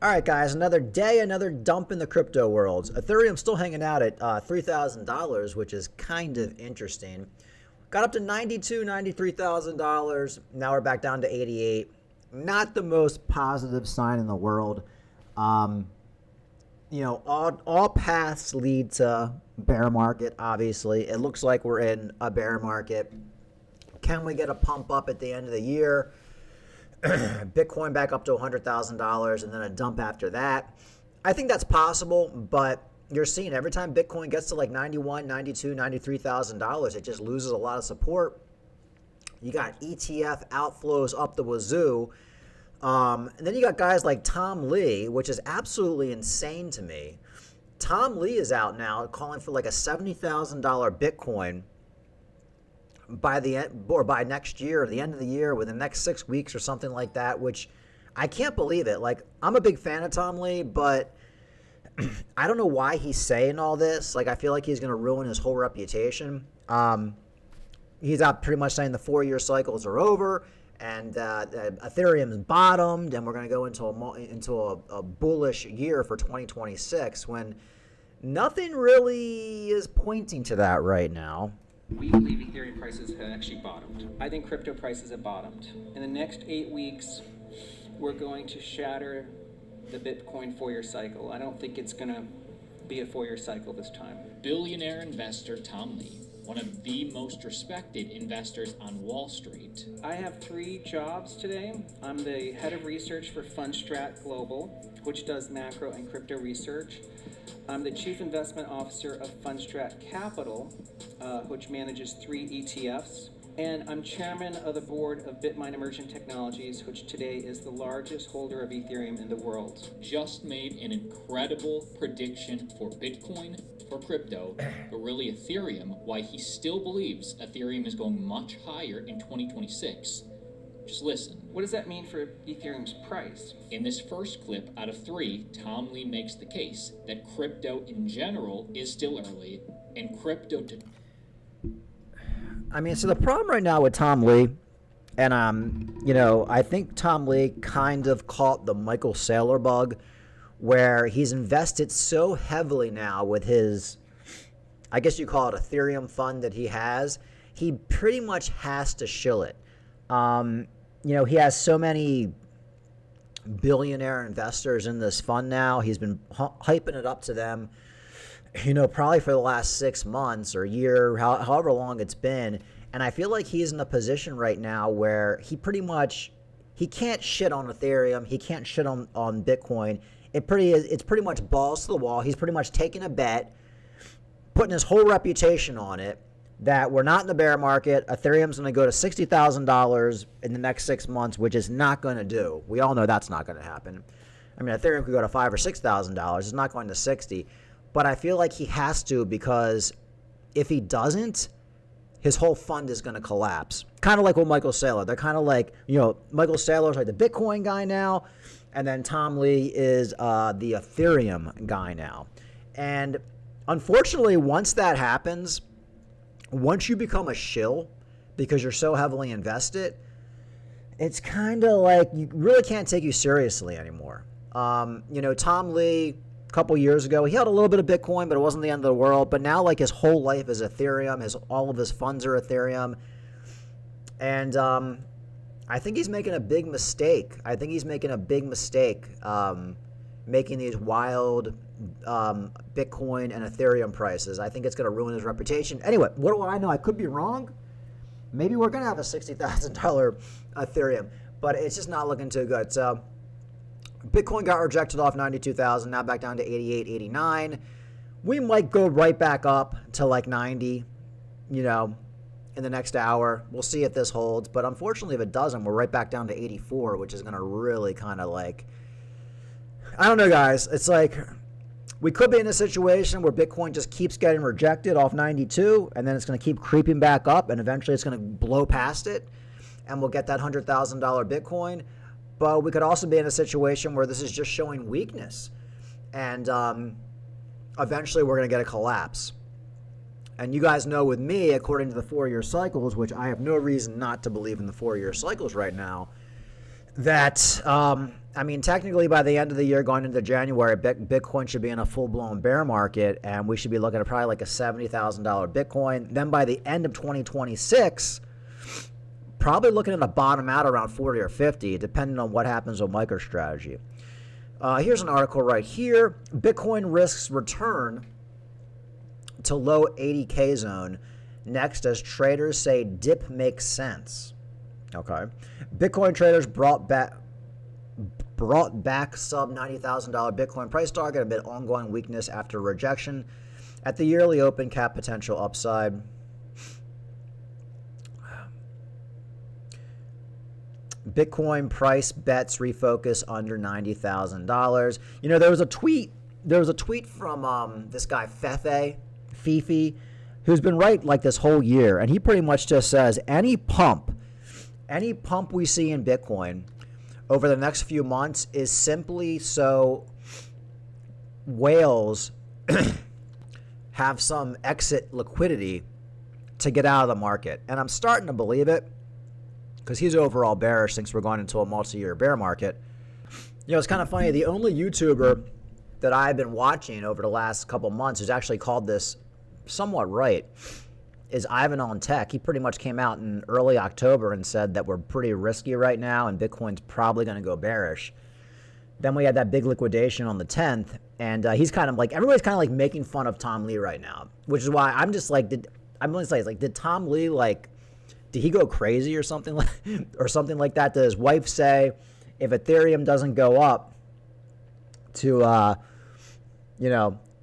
All right, guys, another day, another dump in the crypto world. Ethereum still hanging out at $3,000, which is kind of interesting. Got up to $92,000, $93,000. Now we're back down to 88. Not the most positive sign in the world. All paths lead to bear market, obviously. It looks like we're in a bear market. Can we get a pump up at the end of the year? Bitcoin back up to $100,000 and then a dump after that. I think that's possible, but you're seeing every time Bitcoin gets to like $91,000, $92,000, $93,000, it just loses a lot of support. You got ETF outflows up the wazoo. And then you got guys like Tom Lee, which is absolutely insane to me. Tom Lee is out now calling for like a $70,000 Bitcoin by the end, or by next year, or the end of the year, within the next 6 weeks or something like that, which I can't believe it. Like, I'm a big fan of Tom Lee, but I don't know why he's saying all this. Like, I feel like he's going to ruin his whole reputation. He's out pretty much saying the 4-year cycles are over and Ethereum's bottomed and we're going to go into a bullish year for 2026 when nothing really is pointing to that right now. We believe Ethereum prices have actually bottomed. I think crypto prices have bottomed. In the next 8 weeks, we're going to shatter the Bitcoin 4-year cycle. I don't think it's going to be a 4-year cycle this time. Billionaire investor Tom Lee, one of the most respected investors on Wall Street. I have 3 jobs today. I'm the head of research for Fundstrat Global, which does macro and crypto research. I'm the chief investment officer of Fundstrat Capital, which manages 3 ETFs. And I'm chairman of the board of Bitmine Emerging Technologies, which today is the largest holder of Ethereum in the world. Just made an incredible prediction for Bitcoin, for crypto, but really Ethereum, why he still believes Ethereum is going much higher in 2026. Just listen. What does that mean for Ethereum's price? In this first clip out of 3, Tom Lee makes the case that crypto in general is still early, and crypto to... So the problem right now with Tom Lee, and I think Tom Lee kind of caught the Michael Saylor bug, where he's invested so heavily now with his, I guess you call it Ethereum fund that he has. He pretty much has to shill it. He has so many billionaire investors in this fund now. He's been hyping it up to them, probably for the last 6 months or year, however long it's been. And I feel like he's in a position right now where he can't shit on Ethereum. He can't shit on Bitcoin. It's pretty much balls to the wall. He's pretty much taking a bet, putting his whole reputation on it, that we're not in the bear market. Ethereum's going to go to $60,000 in the next 6 months, which is not going to do. We all know that's not going to happen. Ethereum could go to $5,000 or $6,000. It's not going to 60. But I feel like he has to, because if he doesn't, his whole fund is going to collapse. Kind of like with Michael Saylor. They're kind of like, Michael Saylor's like the Bitcoin guy now, and then Tom Lee is the Ethereum guy now. And unfortunately, once that happens, once you become a shill because you're so heavily invested, it's kind of like you really can't take you seriously anymore. Tom Lee, a couple years ago, he had a little bit of Bitcoin, but it wasn't the end of the world. But now, like, his whole life is Ethereum. All of his funds are Ethereum. And I think he's making a big mistake. Making these wild Bitcoin and Ethereum prices. I think it's going to ruin his reputation. Anyway, what do I know? I could be wrong. Maybe we're going to have a $60,000 Ethereum, but it's just not looking too good. So Bitcoin got rejected off 92,000, now back down to 88, 89. We might go right back up to like 90, in the next hour. We'll see if this holds. But unfortunately, if it doesn't, we're right back down to 84, which is going to really kind of like, I don't know, guys. It's like we could be in a situation where Bitcoin just keeps getting rejected off 92, and then it's going to keep creeping back up, and eventually it's going to blow past it, and we'll get that $100,000 Bitcoin. But we could also be in a situation where this is just showing weakness, and eventually we're going to get a collapse. And you guys know with me, according to the 4-year cycles, which I have no reason not to believe in the 4-year cycles right now, that, I mean, technically by the end of the year, going into January, Bitcoin should be in a full-blown bear market, and we should be looking at probably like a $70,000 Bitcoin. Then by the end of 2026, probably looking at a bottom out around 40 or 50, depending on what happens with MicroStrategy. Here's an article right here. Bitcoin risks return to low 80K zone next as traders say dip makes sense. Okay. Bitcoin traders brought back sub $90,000 Bitcoin price target amid ongoing weakness after rejection at the yearly open cap potential upside. Bitcoin price bets refocus under $90,000. You know, there was a tweet from this guy Fifi, who's been right like this whole year, and he pretty much just says any pump we see in Bitcoin over the next few months is simply so whales have some exit liquidity to get out of the market. And I'm starting to believe it, because he's overall bearish, thinks we're going into a multi-year bear market. You know, it's kind of funny. The only YouTuber that I've been watching over the last couple months who's actually called this somewhat right is Ivan on Tech. He pretty much came out in early October and said that we're pretty risky right now and Bitcoin's probably going to go bearish. Then we had that big liquidation on the 10th, and he's kind of like, everybody's kind of like making fun of Tom Lee right now, which is why I'm just like, did Tom Lee, like, did he go crazy or something like that? Did his wife say, if Ethereum doesn't go up to,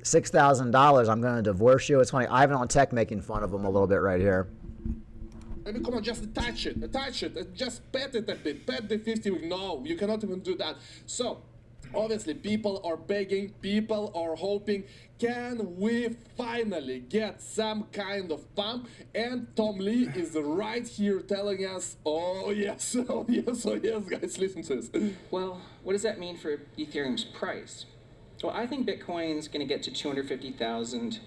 $6,000, I'm going to divorce you? It's funny. Ivan on Tech making fun of him a little bit right here. Maybe come on, just touch it, just pet it a bit, pet the 50 week. No, you cannot even do that. So, obviously, people are begging, people are hoping, can we finally get some kind of pump? And Tom Lee is right here telling us, oh yes, guys, listen to this. Well, what does that mean for Ethereum's price? Well, I think Bitcoin's going to get to 250,000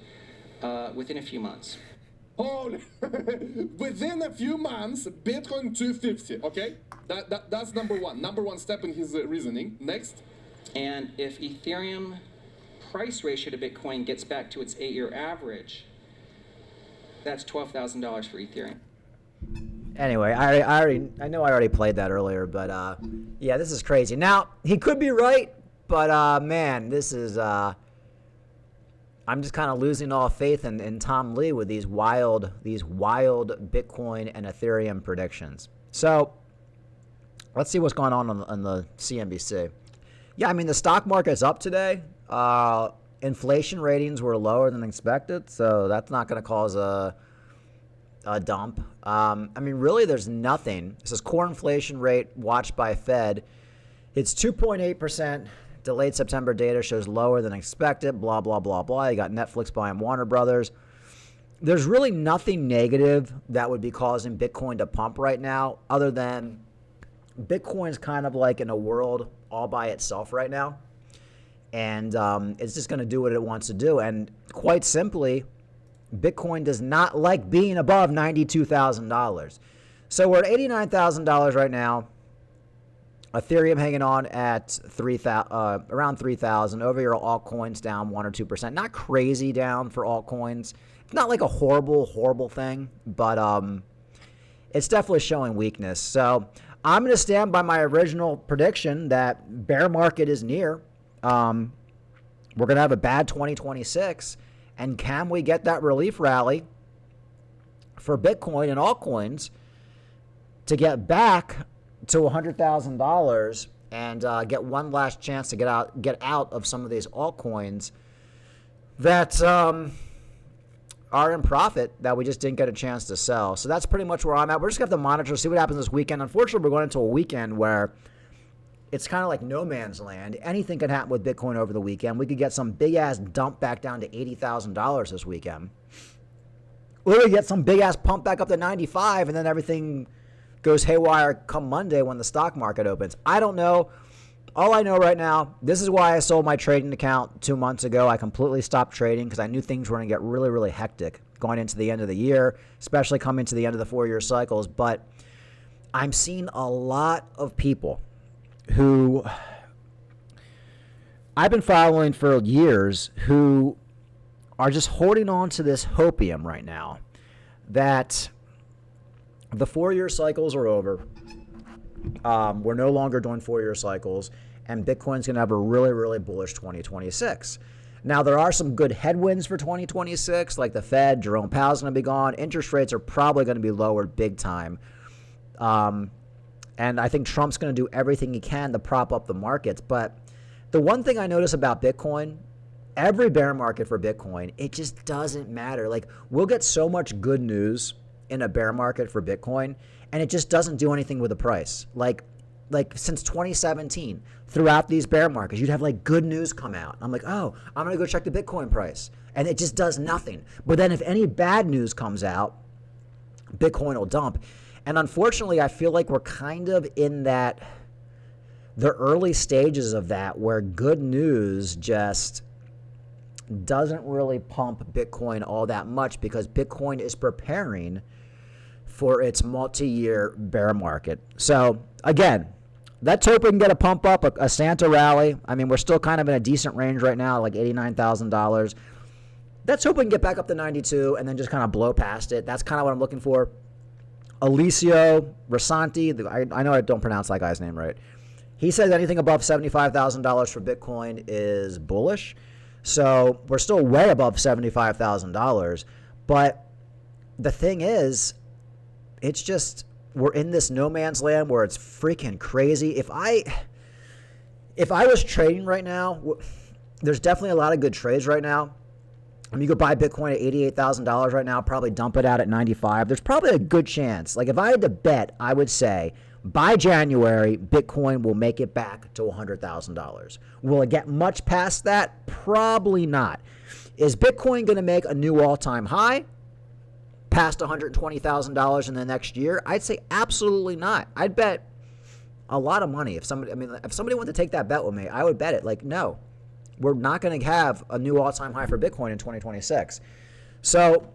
within a few months. Holy, within a few months, Bitcoin 250, okay? That's number one step in his reasoning. Next. And if Ethereum price ratio to Bitcoin gets back to its 8-year average, that's $12,000 for Ethereum. Anyway, I know I already played that earlier, but yeah, this is crazy. Now, he could be right, but man, this is I'm just kind of losing all faith in Tom Lee with these wild Bitcoin and Ethereum predictions. So let's see what's going on the CNBC. Yeah, I mean, the stock market's up today. Inflation ratings were lower than expected, so that's not going to cause a dump. I mean, really, there's nothing. This is core inflation rate watched by Fed. It's 2.8%. Delayed September data shows lower than expected, blah, blah, blah, blah. You got Netflix buying Warner Brothers. There's really nothing negative that would be causing Bitcoin to pump right now, other than Bitcoin's kind of like in a world all by itself right now. And it's just going to do what it wants to do. And quite simply, Bitcoin does not like being above $92,000. So we're at $89,000 right now. Ethereum hanging on at around 3,000. Overall altcoins down 1 or 2%. Not crazy down for altcoins. It's not like a horrible thing, but it's definitely showing weakness. So I'm going to stand by my original prediction that bear market is near. We're going to have a bad 2026. And can we get that relief rally for Bitcoin and altcoins to get back to $100,000 and get one last chance to get out of some of these altcoins that are in profit that we just didn't get a chance to sell. So that's pretty much where I'm at. We're just going to have to monitor, see what happens this weekend. Unfortunately, we're going into a weekend where it's kind of like no man's land. Anything can happen with Bitcoin over the weekend. We could get some big-ass dump back down to $80,000 this weekend. Or we get some big-ass pump back up to 95, and then everything goes haywire come Monday when the stock market opens. I don't know. All I know right now, this is why I sold my trading account 2 months ago. I completely stopped trading because I knew things were going to get really, really hectic going into the end of the year, especially coming to the end of the 4-year cycles. But I'm seeing a lot of people who I've been following for years who are just holding on to this hopium right now that the 4-year cycles are over. We're no longer doing 4-year cycles, and Bitcoin's going to have a really, really bullish 2026. Now, there are some good headwinds for 2026, like the Fed. Jerome Powell's going to be gone. Interest rates are probably going to be lowered big time. And I think Trump's going to do everything he can to prop up the markets. But the one thing I notice about Bitcoin, every bear market for Bitcoin, it just doesn't matter. Like, we'll get so much good news in a bear market for Bitcoin, and it just doesn't do anything with the price. Like since 2017, throughout these bear markets, you'd have like good news come out. I'm like, oh, I'm going to go check the Bitcoin price. And it just does nothing. But then if any bad news comes out, Bitcoin will dump. And unfortunately, I feel like we're kind of in the early stages of that, where good news just doesn't really pump Bitcoin all that much, because Bitcoin is preparing for its multi-year bear market. So again, let's hope we can get a pump up, a Santa rally. I mean, we're still kind of in a decent range right now, like $89,000. Let's hope we can get back up to 92 and then just kind of blow past it. That's kind of what I'm looking for. Alicio Rasanti, I know I don't pronounce that guy's name right. He says anything above $75,000 for Bitcoin is bullish. So we're still way above $75,000. But the thing is, it's just, we're in this no man's land where it's freaking crazy. If I was trading right now, there's definitely a lot of good trades right now. I mean, you could buy Bitcoin at $88,000 right now, probably dump it out at 95. There's probably a good chance. Like, if I had to bet, I would say by January, Bitcoin will make it back to $100,000. Will it get much past that? Probably not. Is Bitcoin going to make a new all-time high past $120,000 in the next year? I'd say absolutely not. I'd bet a lot of money. If somebody wanted to take that bet with me, I would bet it. Like, no, we're not going to have a new all-time high for Bitcoin in 2026. So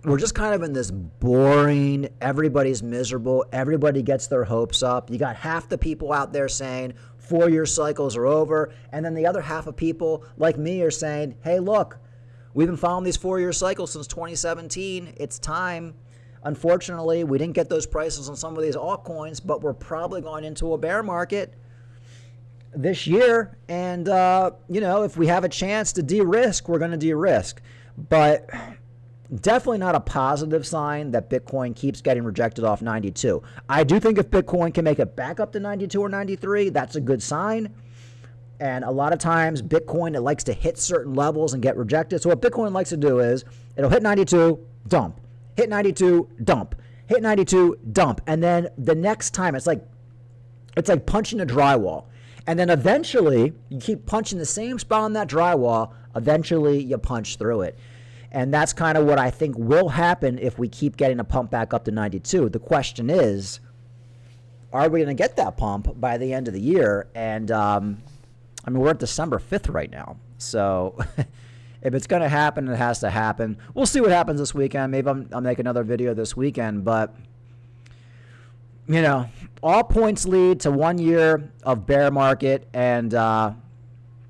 we're just kind of in this boring, everybody's miserable, everybody gets their hopes up. You got half the people out there saying 4-year cycles are over, and then the other half of people like me are saying, hey, look, we've been following these 4-year cycles since 2017. It's time. Unfortunately, we didn't get those prices on some of these altcoins, but we're probably going into a bear market this year. And, if we have a chance to de-risk, we're going to de-risk. But definitely not a positive sign that Bitcoin keeps getting rejected off 92. I do think if Bitcoin can make it back up to 92 or 93, that's a good sign. And a lot of times Bitcoin, it likes to hit certain levels and get rejected. So what Bitcoin likes to do is it'll hit 92, dump, hit 92, dump, hit 92, dump. And then the next time it's like punching a drywall. And then eventually you keep punching the same spot on that drywall. Eventually you punch through it. And that's kind of what I think will happen if we keep getting a pump back up to 92. The question is, are we going to get that pump by the end of the year? And, we're at December 5th right now. So if it's going to happen, it has to happen. We'll see what happens this weekend. Maybe I'll make another video this weekend. But, all points lead to 1 year of bear market and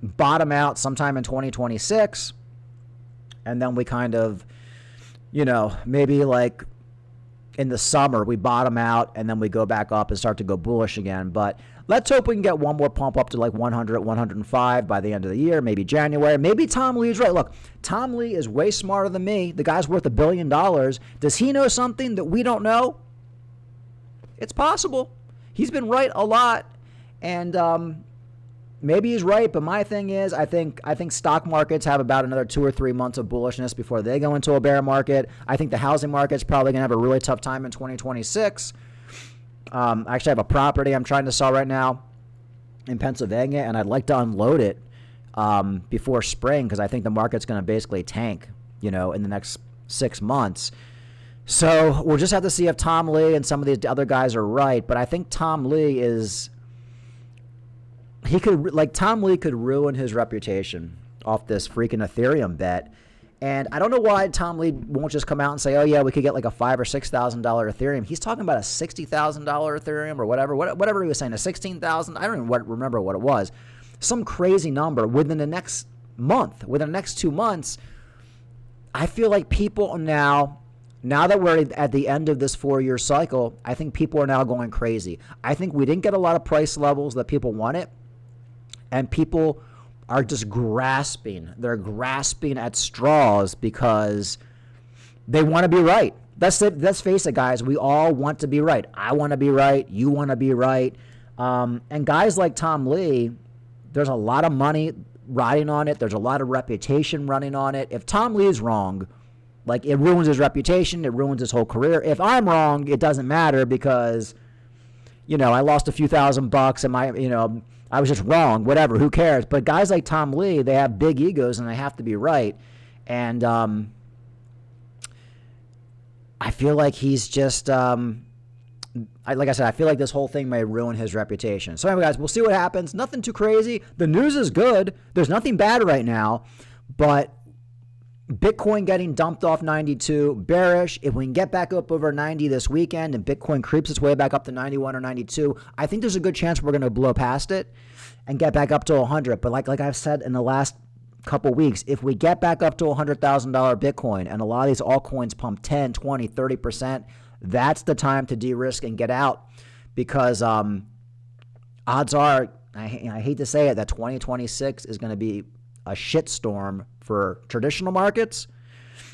bottom out sometime in 2026. And then we kind of, maybe like in the summer, we bottom out and then we go back up and start to go bullish again. But let's hope we can get one more pump up to like 100, 105 by the end of the year, maybe January. Maybe Tom Lee's right. Look, Tom Lee is way smarter than me. The guy's worth $1 billion. Does he know something that we don't know? It's possible. He's been right a lot. And maybe he's right, but my thing is, I think stock markets have about another 2 or 3 months of bullishness before they go into a bear market. I think the housing market's probably going to have a really tough time in 2026. I actually have a property I'm trying to sell right now in Pennsylvania, and I'd like to unload it before spring because I think the market's going to basically tank, in the next 6 months. So we'll just have to see if Tom Lee and some of these other guys are right, but I think Tom Lee Tom Lee could ruin his reputation off this freaking Ethereum bet. And I don't know why Tom Lee won't just come out and say, oh, yeah, we could get like a $5,000 or $6,000 Ethereum. He's talking about a $60,000 Ethereum or whatever he was saying, a $16,000. I don't even remember what it was. Some crazy number within the next month, within the next 2 months. I feel like people now that we're at the end of this 4-year cycle, I think people are now going crazy. I think we didn't get a lot of price levels that people wanted, and people are just grasping. They're grasping at straws because they want to be right. Let's face it, guys. We all want to be right. I want to be right. You want to be right. And guys like Tom Lee, there's a lot of money riding on it. There's a lot of reputation running on it. If Tom Lee is wrong, like, it ruins his reputation. It ruins his whole career. If I'm wrong, it doesn't matter because, I lost a few $1,000 and I was just wrong, whatever, who cares? But guys like Tom Lee, they have big egos and they have to be right. And I feel like he's just, like I said, I feel like this whole thing may ruin his reputation. So anyway, guys, we'll see what happens. Nothing too crazy. The news is good. There's nothing bad right now. But Bitcoin getting dumped off 92, bearish. If we can get back up over 90 this weekend and Bitcoin creeps its way back up to 91 or 92, I think there's a good chance we're going to blow past it and get back up to 100. But like I've said in the last couple weeks, if we get back up to $100,000 Bitcoin and a lot of these altcoins pump 10, 20, 30%, that's the time to de-risk and get out because odds are, I hate to say it, that 2026 is going to be a shitstorm for traditional markets,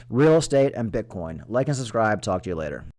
real estate, and Bitcoin. Like and subscribe. Talk to you later.